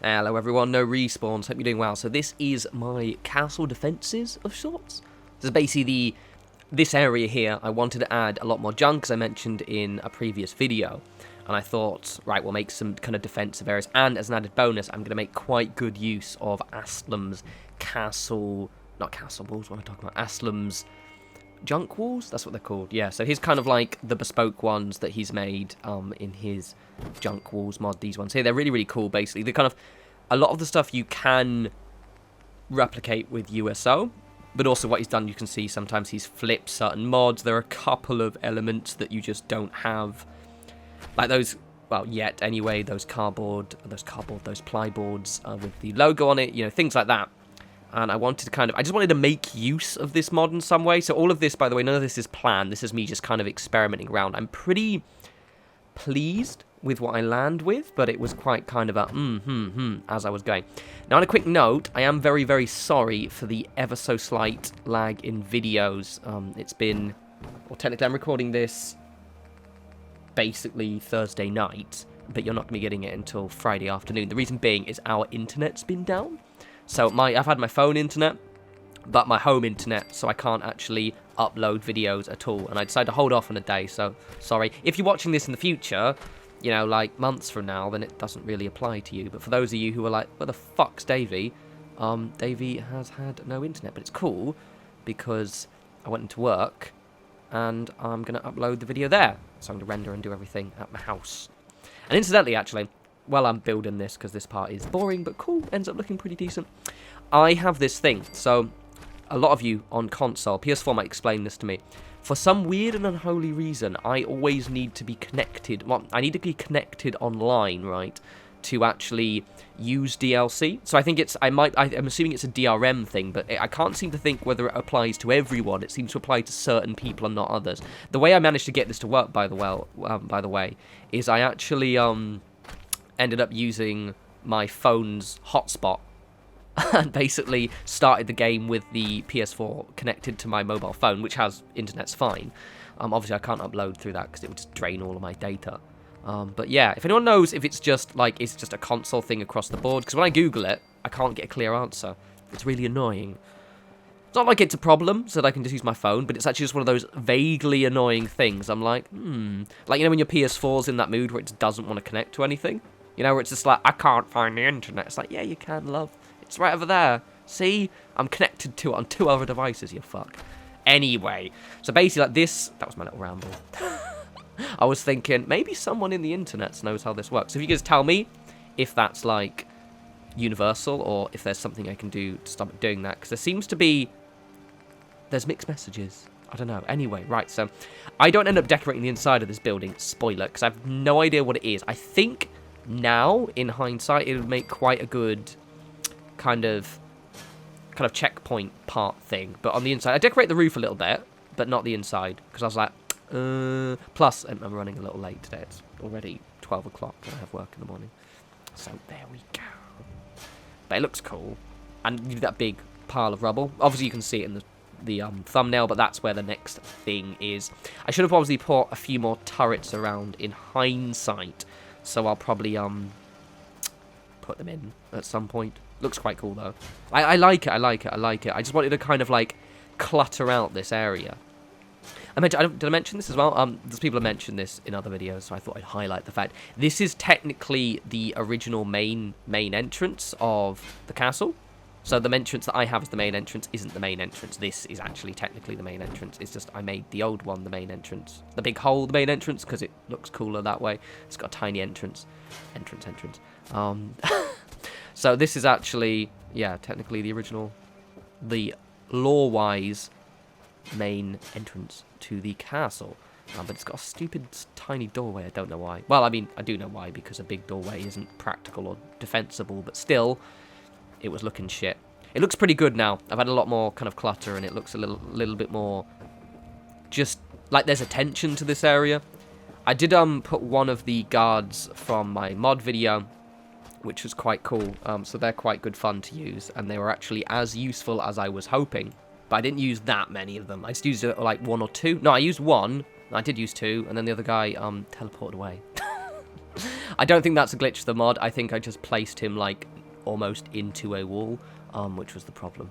Hello everyone, no respawns, hope you're doing well. So this is my castle defences of sorts. This is basically this area here. I wanted to add a lot more junk, as I mentioned in a previous video. And I thought, right, we'll make some kind of defensive areas. And as an added bonus, I'm going to make quite good use of Astlem's castle, not castle walls, what am I talking about? Astlem's junk walls? That's what they're called, yeah. So here's kind of like the bespoke ones that he's made in his junk walls mod. These ones here, they're really, really cool, basically. They're kind of, a lot of the stuff you can replicate with USO, but also what he's done, you can see sometimes he's flipped certain mods. There are a couple of elements that you just don't have, like those, well, yet anyway, those plyboards with the logo on it, you know, things like that. And I wanted to kind of, I just wanted to make use of this mod in some way. So all of this, by the way, none of this is planned. This is me just kind of experimenting around. I'm pretty pleased with what I land with, but it was quite kind of a as I was going. Now, on a quick note, I am very, very sorry for the ever so slight lag in videos. It's been, well, technically I'm recording this basically Thursday night, but you're not going to be getting it until Friday afternoon. The reason being is our internet's been down. So I've had my phone internet, but my home internet, so I can't actually upload videos at all. And I decided to hold off on a day, so sorry. If you're watching this in the future, you know, like months from now, then it doesn't really apply to you. But for those of you who are like, where the fuck's Davey? Davey has had no internet, but it's cool because I went into work and I'm going to upload the video there. So I'm going to render and do everything at my house. And incidentally, actually, while I'm building this, because this part is boring but cool, ends up looking pretty decent, I have this thing. So a lot of you on console, PS4 might explain this to me. For some weird and unholy reason, I always need to be connected. Well, I need to be connected online, right, to actually use DLC. So I think it's, I'm assuming it's a DRM thing, but I can't seem to think whether it applies to everyone. It seems to apply to certain people and not others. The way I managed to get this to work, by the way, is I actually ended up using my phone's hotspot and basically started the game with the PS4 connected to my mobile phone, which has internet's fine. Obviously, I can't upload through that because it would just drain all of my data. But yeah, if anyone knows if it's just like it's just a console thing across the board, because when I Google it, I can't get a clear answer. It's really annoying. It's not like it's a problem, so that I can just use my phone, but it's actually just one of those vaguely annoying things. I'm like, like, you know when your PS4's in that mood where it just doesn't want to connect to anything? You know, where it's just like, I can't find the internet. It's like, yeah, you can, love. It's right over there. See? I'm connected to it on 2 other devices, you fuck. Anyway, so basically like this, that was my little ramble. I was thinking, maybe someone in the internet knows how this works. So if you guys tell me if that's like universal or if there's something I can do to stop doing that. Because there seems to be, there's mixed messages. I don't know. Anyway, right, so I don't end up decorating the inside of this building, spoiler, because I have no idea what it is. I think now, in hindsight, it would make quite a good kind of checkpoint part thing. But on the inside, I decorate the roof a little bit, but not the inside, because I was like, plus, I'm running a little late today. It's already 12 o'clock, and I have work in the morning. So there we go. But it looks cool. And that big pile of rubble. Obviously, you can see it in the thumbnail, but that's where the next thing is. I should have obviously put a few more turrets around in hindsight. So I'll probably put them in at some point. Looks quite cool though. I like it. I just wanted to kind of like clutter out this area. Did I mention this as well? There's people have mentioned this in other videos, so I thought I'd highlight the fact this is technically the original main entrance of the castle. So the entrance that I have as the main entrance isn't the main entrance. This is actually technically the main entrance. It's just I made the old one the main entrance. The big hole the main entrance because it looks cooler that way. It's got a tiny entrance. So this is actually, yeah, technically the original, the lore-wise main entrance to the castle. But it's got a stupid tiny doorway. I don't know why. Well, I mean, I do know why, because a big doorway isn't practical or defensible, but still, it was looking shit. It looks pretty good now. I've had a lot more kind of clutter, and it looks a little bit more just like there's attention to this area. I did put one of the guards from my mod video, which was quite cool. So they're quite good fun to use, and they were actually as useful as I was hoping. But I didn't use that many of them. I just used like 1 or 2. No, I used 1. I did use 2, and then the other guy teleported away. I don't think that's a glitch of the mod. I think I just placed him, like, almost into a wall, which was the problem.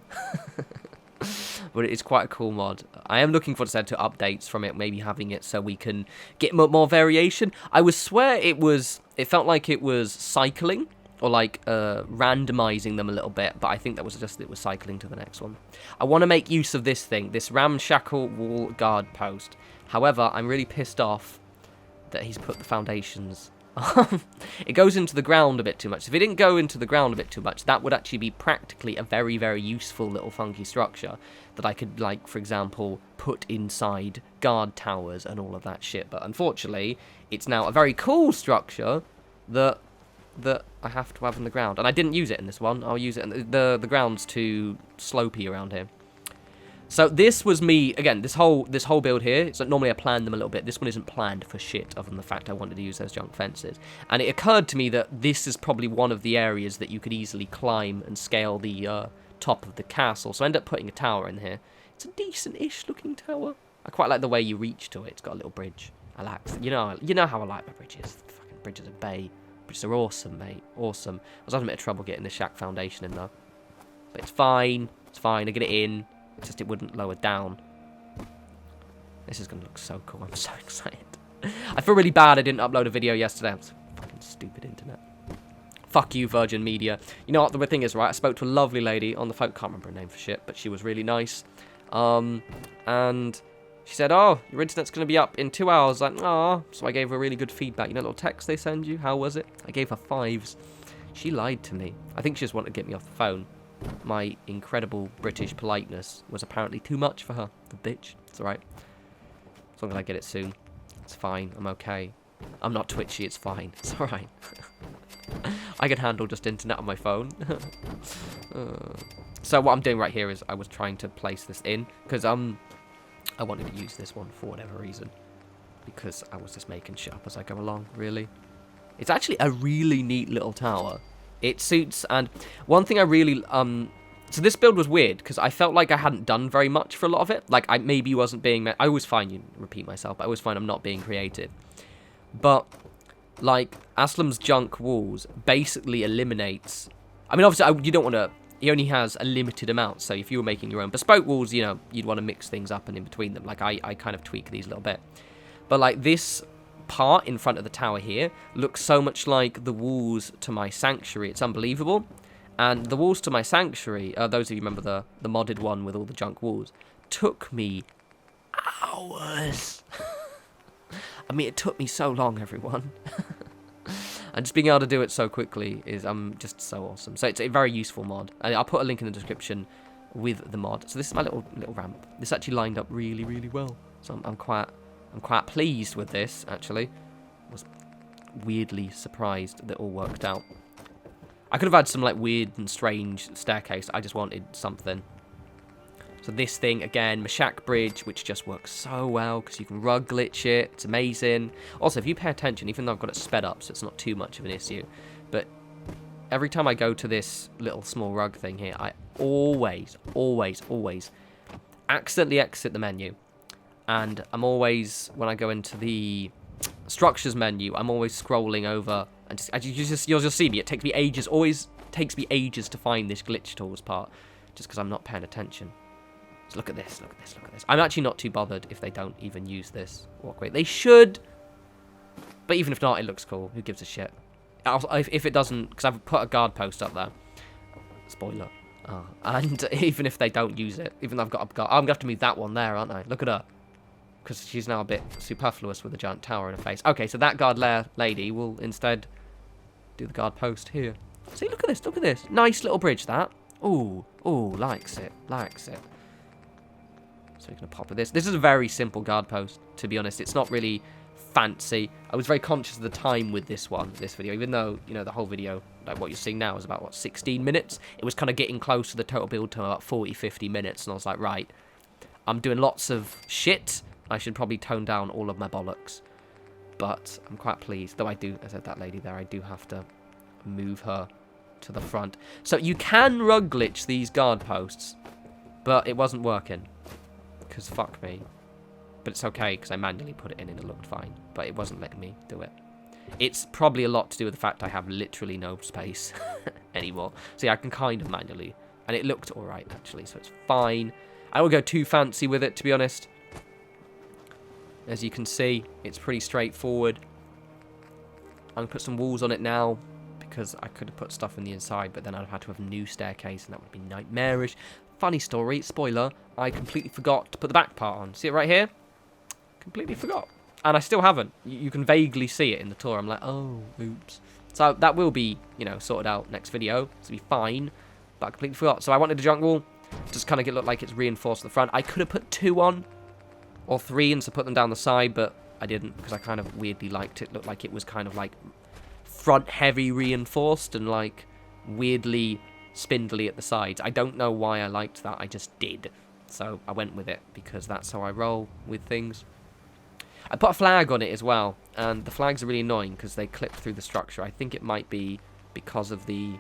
But it's quite a cool mod. I am looking forward to updates from it, maybe having it so we can get more variation. I would swear it felt like it was cycling, or like randomizing them a little bit, but I think that was just it was cycling to the next one. I want to make use of this thing, this ramshackle wall guard post. However, I'm really pissed off that he's put the foundations. It goes into the ground a bit too much. If it didn't go into the ground a bit too much, that would actually be practically a very, very useful little funky structure that I could, like, for example, put inside guard towers and all of that shit. But unfortunately, it's now a very cool structure that I have to have in the ground. And I didn't use it in this one. I'll use it in the ground's too slopey around here. So this was me, again, this whole build here, so normally I plan them a little bit. This one isn't planned for shit, other than the fact I wanted to use those junk fences. And it occurred to me that this is probably one of the areas that you could easily climb and scale the top of the castle. So I ended up putting a tower in here. It's a decent-ish looking tower. I quite like the way you reach to it. It's got a little bridge. I like, you know how I like my bridges. The fucking bridges of Bay. Bridges are awesome, mate. Awesome. I was having a bit of trouble getting the shack foundation in, though. But it's fine. It's fine. I get it in. Just it wouldn't lower down. This is going to look so cool. I'm so excited. I feel really bad I didn't upload a video yesterday. I'm so fucking stupid internet. Fuck you, Virgin Media. You know what the thing is, right? I spoke to a lovely lady on the phone. Can't remember her name for shit, but she was really nice. And she said, oh, your internet's going to be up in 2 hours. Like, oh. So I gave her really good feedback. You know, little text they send you? How was it? I gave her 5s. She lied to me. I think she just wanted to get me off the phone. My incredible British politeness was apparently too much for her. The bitch. It's alright. As long as I get it soon. It's fine. I'm okay. I'm not twitchy. It's fine. It's alright. I can handle just internet on my phone. So what I'm doing right here is I was trying to place this in. Because I wanted to use this one for whatever reason. Because I was just making shit up as I go along, really. It's actually a really neat little tower. It suits, and one thing I really, so this build was weird, because I felt like I hadn't done very much for a lot of it. Like, I maybe wasn't being, I always find, you repeat myself, but I always find I'm not being creative. But, like, Astlem's junk walls basically eliminates, I mean, obviously, you don't want to, he only has a limited amount, so if you were making your own bespoke walls, you know, you'd want to mix things up and in between them. Like, I kind of tweak these a little bit. But, like, this part in front of the tower here looks so much like the walls to my sanctuary. It's unbelievable. And the walls to my sanctuary, those of you remember the modded one with all the junk walls, took me hours. I mean, it took me so long, everyone. And just being able to do it so quickly is just so awesome. So it's a very useful mod. And I'll put a link in the description with the mod. So this is my little ramp. This actually lined up really, really well. So I'm quite pleased with this, actually. I was weirdly surprised that it all worked out. I could have had some, like, weird and strange staircase. I just wanted something. So this thing, again, Mashak Bridge, which just works so well, because you can rug glitch it. It's amazing. Also, if you pay attention, even though I've got it sped up, so it's not too much of an issue, but every time I go to this little small rug thing here, I always accidentally exit the menu. And I'm always, when I go into the structures menu, I'm always scrolling over, and you'll just see me. It takes me ages, always takes me ages to find this glitch tools part, just because I'm not paying attention. So look at this, look at this, look at this. I'm actually not too bothered if they don't even use this walkway. They should, but even if not, it looks cool. Who gives a shit? If it doesn't, because I've put a guard post up there. Spoiler. And even if they don't use it, even though I've got a guard, I'm going to have to move that one there, aren't I? Look at her. Because she's now a bit superfluous with a giant tower in her face. Okay, so that guard lady will instead do the guard post here. See, look at this, look at this. Nice little bridge, that. Ooh, likes it, likes it. So we're going to pop with this. This is a very simple guard post, to be honest. It's not really fancy. I was very conscious of the time with this video, even though, you know, the whole video, like what you're seeing now, is about, what, 16 minutes? It was kind of getting close to the total build time, about 40, 50 minutes, and I was like, right, I'm doing lots of shit. I should probably tone down all of my bollocks. But I'm quite pleased. Though I do, as I said, that lady there, I do have to move her to the front. So you can rug glitch these guard posts, but it wasn't working. Because fuck me. But it's okay, because I manually put it in and it looked fine. But it wasn't letting me do it. It's probably a lot to do with the fact I have literally no space anymore. So yeah, I can kind of manually. And it looked alright, actually, so it's fine. I don't go too fancy with it, to be honest. As you can see, it's pretty straightforward. I'm going to put some walls on it now, because I could have put stuff in the inside, but then I'd have had to have a new staircase, and that would be nightmarish. Funny story, spoiler, I completely forgot to put the back part on. See it right here? Completely forgot. And I still haven't. You can vaguely see it in the tour. I'm like, oh, oops. So that will be, you know, sorted out next video. So it'll be fine. But I completely forgot. So I wanted a junk wall. Just kind of look like it's reinforced at the front. I could have put 2 on. Or 3 and so put them down the side. But I didn't because I kind of weirdly liked it. Looked like it was kind of like front heavy reinforced. And like weirdly spindly at the sides. I don't know why I liked that. I just did. So I went with it. Because that's how I roll with things. I put a flag on it as well, and the flags are really annoying because they clip through the structure. I think it might be because of the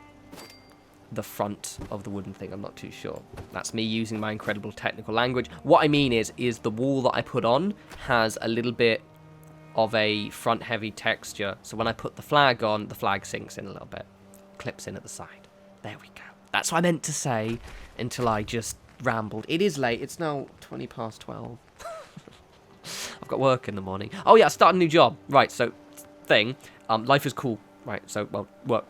front of the wooden thing. I'm not too sure. That's me using my incredible technical language. What I mean is the wall that I put on has a little bit of a front-heavy texture. So when I put the flag on, the flag sinks in a little bit. Clips in at the side. There we go. That's what I meant to say until I just rambled. It is late. It's now 20 past 12. I've got work in the morning. Oh yeah, I started a new job. Right, so life is cool. Right, so work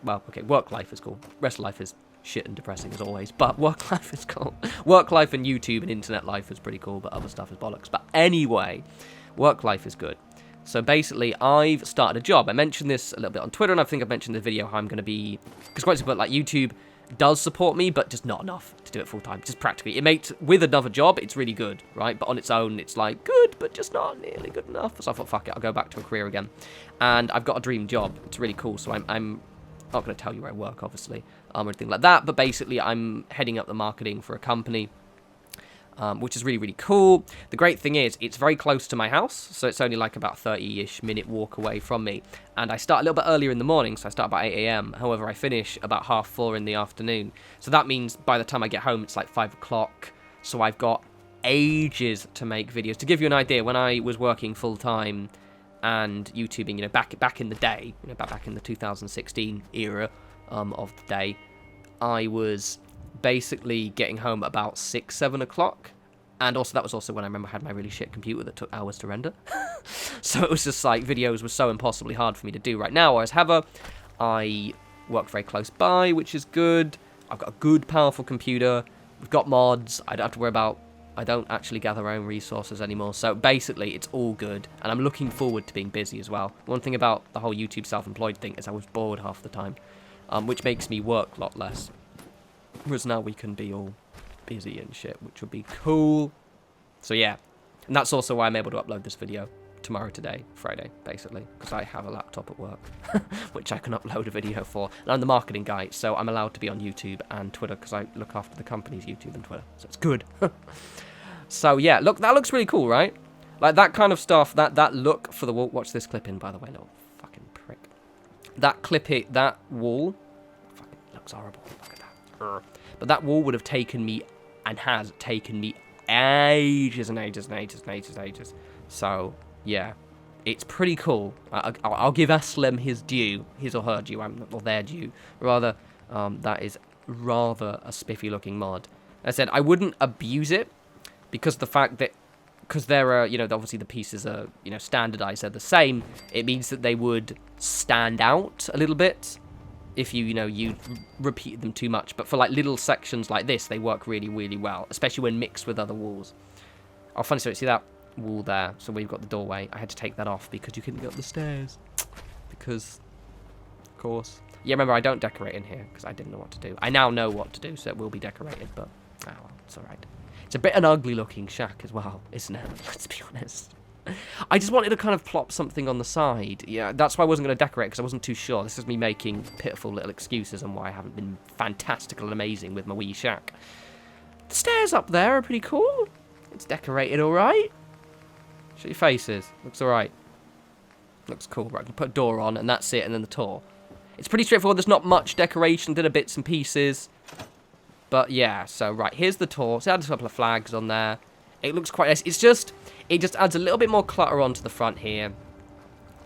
life is cool. Rest of life is shit and depressing as always, but work life is cool. Work life and YouTube and internet life is pretty cool, but other stuff is bollocks. But anyway, work life is good. So basically, I've started a job. I mentioned this a little bit on Twitter, and I think I've mentioned in the video how I'm going to be, because quite simple, like YouTube does support me, but just not enough to do it full time. Just practically, it makes with another job, it's really good, right? But on its own, it's like good, but just not nearly good enough. So I thought, fuck it, I'll go back to a career again. And I've got a dream job. It's really cool. So I'm not going to tell you where I work, obviously, or anything like that. But basically, I'm heading up the marketing for a company. Which is really, really cool. The great thing is, it's very close to my house, so it's only like about 30-ish minute walk away from me. And I start a little bit earlier in the morning, so I start about 8 AM. However, I finish about 4:30 in the afternoon. So that means by the time I get home, it's like 5 o'clock. So I've got ages to make videos. To give you an idea, when I was working full-time and YouTubing, you know, back in the day, you know, back in the 2016 era of the day, I was basically getting home about 6-7 o'clock, and also that was also when I remember I had my really shit computer that took hours to render. So it was just like videos were so impossibly hard for me to do right now. Whereas however, I work very close by, which is good. I've got a good powerful computer. We've got mods. I don't have to worry about, I don't actually gather my own resources anymore. So basically it's all good, and I'm looking forward to being busy as well. One thing about the whole YouTube self-employed thing is I was bored half the time, which makes me work a lot less. Whereas now we can be all busy and shit, which would be cool. So yeah, and that's also why I'm able to upload this video tomorrow, today, Friday, basically, because I have a laptop at work, which I can upload a video for. And I'm the marketing guy, so I'm allowed to be on YouTube and Twitter, because I look after the company's YouTube and Twitter, so it's good. So yeah, look, that looks really cool, right? Like that kind of stuff, that look for the wall. Watch this clip in, by the way, little fucking prick. That wall, fucking looks horrible. Look at that. But that wall would have taken me, and has taken me, ages and ages and ages and ages and ages. So, yeah, it's pretty cool. I'll give Astlem his due, his or her due, or their due. Rather, that is rather a spiffy looking mod. As I said, I wouldn't abuse it, because the fact that, because there are, you know, obviously the pieces are, you know, standardized, they're the same, it means that they would stand out a little bit if you repeat them too much. But for like little sections like this, they work really, really well, especially when mixed with other walls. Oh, funny story, see that wall there? So we've got the doorway. I had to take that off because you couldn't get up the stairs. Because, of course. Yeah, remember, I don't decorate in here because I didn't know what to do. I now know what to do, so it will be decorated, but oh well, it's alright. It's a bit an ugly looking shack as well, isn't it? Let's be honest. I just wanted to kind of plop something on the side. Yeah, that's why I wasn't going to decorate, because I wasn't too sure. This is me making pitiful little excuses on why I haven't been fantastical and amazing with my wee shack. The stairs up there are pretty cool. It's decorated alright. Show your faces. Looks alright. Looks cool. Right, I can put a door on, and that's it, and then the door. It's pretty straightforward. There's not much decoration. Did a bits and pieces. But yeah, so right, here's the tour. So I had a couple of flags on there. It looks quite nice. It just adds a little bit more clutter onto the front here.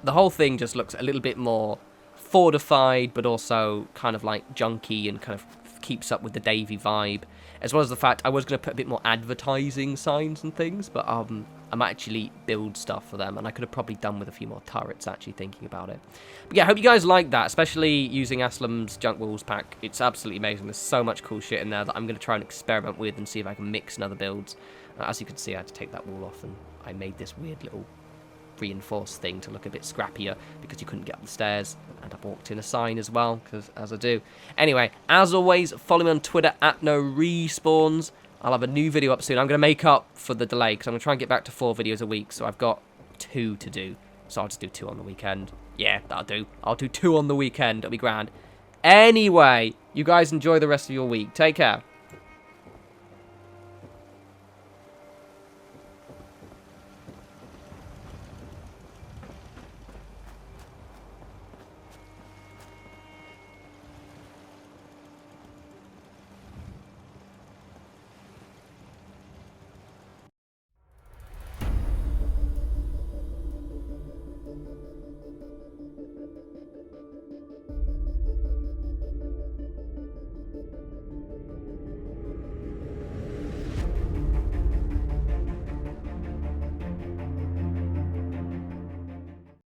the whole thing just looks a little bit more fortified, but also kind of like junky and kind of keeps up with the Davy vibe, as well as the fact I was going to put a bit more advertising signs and things, but I might actually build stuff for them, and I could have probably done with a few more turrets, actually, thinking about it. But yeah, I hope you guys like that, especially using Astlem's Junk Walls pack. It's absolutely amazing. There's so much cool shit in there that I'm going to try and experiment with and see if I can mix in other builds. As you can see, I had to take that wall off, and I made this weird little reinforced thing to look a bit scrappier because you couldn't get up the stairs, and I walked in a sign as well, because as I do. Anyway, as always, follow me on Twitter at norespawns. I'll have a new video up soon. I'm going to make up for the delay because I'm going to try and get back to 4 videos a week, so I've got 2 to do, so I'll just do 2 on the weekend. Yeah, that'll do. I'll do 2 on the weekend. It'll be grand. Anyway, you guys enjoy the rest of your week. Take care.